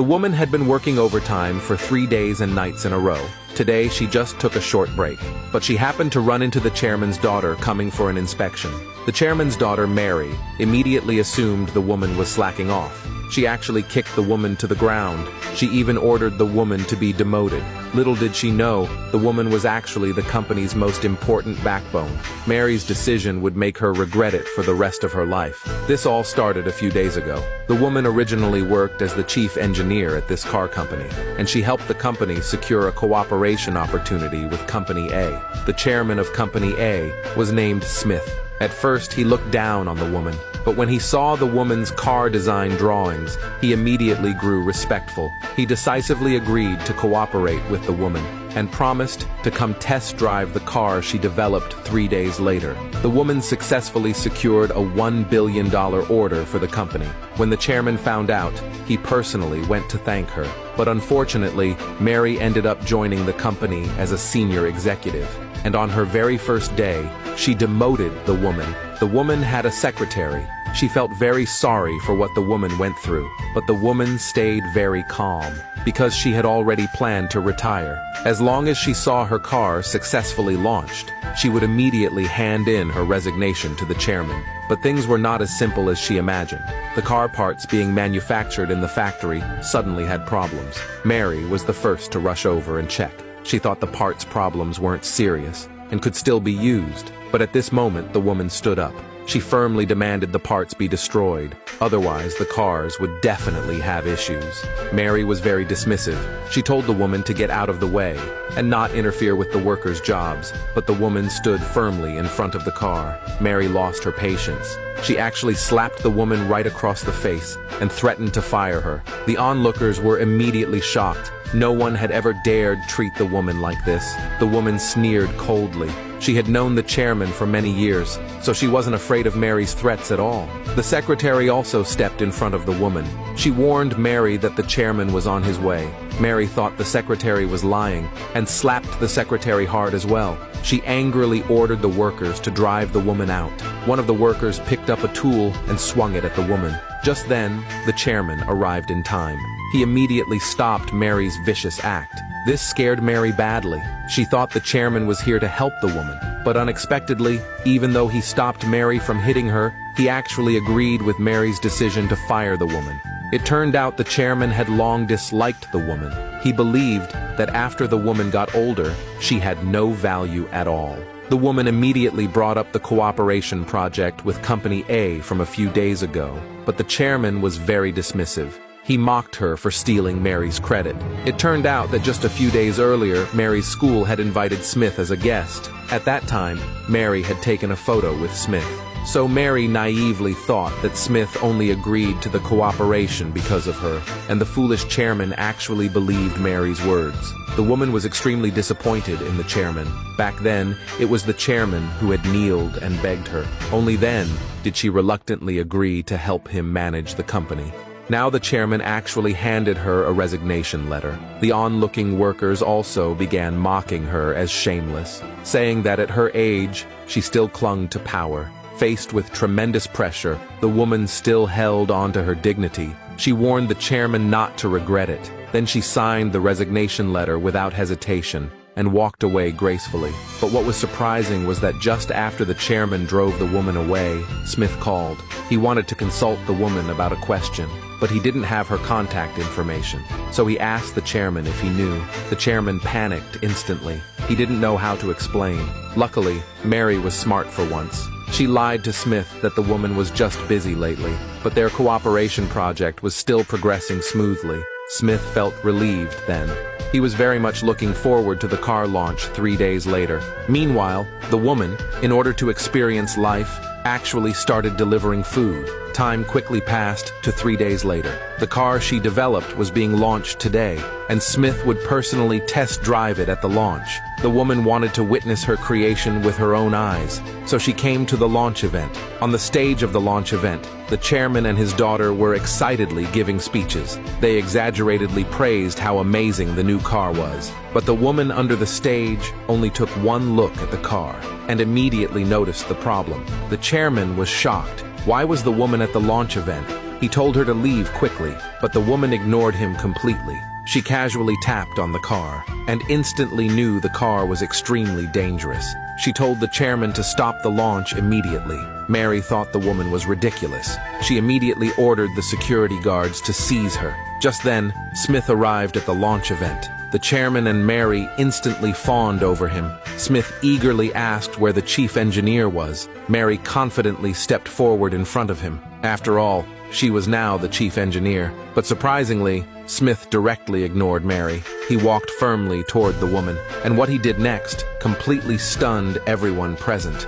The woman had been working overtime for 3 days and nights in a row. Today, she just took a short break, but she happened to run into the chairman's daughter coming for an inspection. The chairman's daughter, Mary, immediately assumed the woman was slacking off. She actually kicked the woman to the ground. She even ordered the woman to be demoted. Little did she know, the woman was actually the company's most important backbone. Mary's decision would make her regret it for the rest of her life. This all started a few days ago. The woman originally worked as the chief engineer at this car company, and she helped the company secure a cooperation opportunity with Company A. The chairman of Company A was named Smith. At first, he looked down on the woman, but when he saw the woman's car design drawings, he immediately grew respectful. He decisively agreed to cooperate with the woman and promised to come test drive the car she developed 3 days later. The woman successfully secured a $1 billion order for the company. When the chairman found out, he personally went to thank her. But unfortunately, Mary ended up joining the company as a senior executive. And on her very first day, she demoted the woman. The woman had a secretary. She felt very sorry for what the woman went through, but the woman stayed very calm because she had already planned to retire. As long as she saw her car successfully launched, she would immediately hand in her resignation to the chairman. But things were not as simple as she imagined. The car parts being manufactured in the factory suddenly had problems. Mary was the first to rush over and check. She thought the parts problems weren't serious and could still be used, but at this moment the woman stood up. She firmly demanded the parts be destroyed, otherwise the cars would definitely have issues. Mary was very dismissive. She told the woman to get out of the way and not interfere with the workers' jobs, but the woman stood firmly in front of the car. Mary lost her patience. She actually slapped the woman right across the face and threatened to fire her. The onlookers were immediately shocked. No one had ever dared treat the woman like this. The woman sneered coldly. She had known the chairman for many years, so she wasn't afraid of Mary's threats at all. The secretary also stepped in front of the woman. She warned Mary that the chairman was on his way. Mary thought the secretary was lying and slapped the secretary hard as well. She angrily ordered the workers to drive the woman out. One of the workers picked up a tool and swung it at the woman. Just then, the chairman arrived in time. He immediately stopped Mary's vicious act. This scared Mary badly. She thought the chairman was here to help the woman. But unexpectedly, even though he stopped Mary from hitting her, he actually agreed with Mary's decision to fire the woman. It turned out the chairman had long disliked the woman. He believed that after the woman got older, she had no value at all. The woman immediately brought up the cooperation project with Company A from a few days ago, but the chairman was very dismissive. He mocked her for stealing Mary's credit. It turned out that just a few days earlier, Mary's school had invited Smith as a guest. At that time, Mary had taken a photo with Smith. So Mary naively thought that Smith only agreed to the cooperation because of her, and the foolish chairman actually believed Mary's words. The woman was extremely disappointed in the chairman. Back then, it was the chairman who had kneeled and begged her. Only then did she reluctantly agree to help him manage the company. Now the chairman actually handed her a resignation letter. The onlooking workers also began mocking her as shameless, saying that at her age, she still clung to power. Faced with tremendous pressure, the woman still held on to her dignity. She warned the chairman not to regret it. Then she signed the resignation letter without hesitation and walked away gracefully. But what was surprising was that just after the chairman drove the woman away, Smith called. He wanted to consult the woman about a question, but he didn't have her contact information. So he asked the chairman if he knew. The chairman panicked instantly. He didn't know how to explain. Luckily, Mary was smart for once. She lied to Smith that the woman was just busy lately, but their cooperation project was still progressing smoothly. Smith felt relieved then. He was very much looking forward to the car launch 3 days later. Meanwhile, the woman, in order to experience life, actually started delivering food. Time quickly passed to 3 days later. The car she developed was being launched today, and Smith would personally test drive it at the launch. The woman wanted to witness her creation with her own eyes, so she came to the launch event. On the stage of the launch event, the chairman and his daughter were excitedly giving speeches. They exaggeratedly praised how amazing the new car was. But the woman under the stage only took one look at the car and immediately noticed the problem. The chairman was shocked. Why was the woman at the launch event He told her to leave quickly, but the woman ignored him completely. She casually tapped on the car, and instantly knew the car was extremely dangerous. She told the chairman to stop the launch immediately. Mary thought the woman was ridiculous. She immediately ordered the security guards to seize her. Just then, Smith arrived at the launch event. The chairman and Mary instantly fawned over him. Smith eagerly asked where the chief engineer was. Mary confidently stepped forward in front of him. After all, she was now the chief engineer. But surprisingly, Smith directly ignored Mary. He walked firmly toward the woman, and what he did next completely stunned everyone present.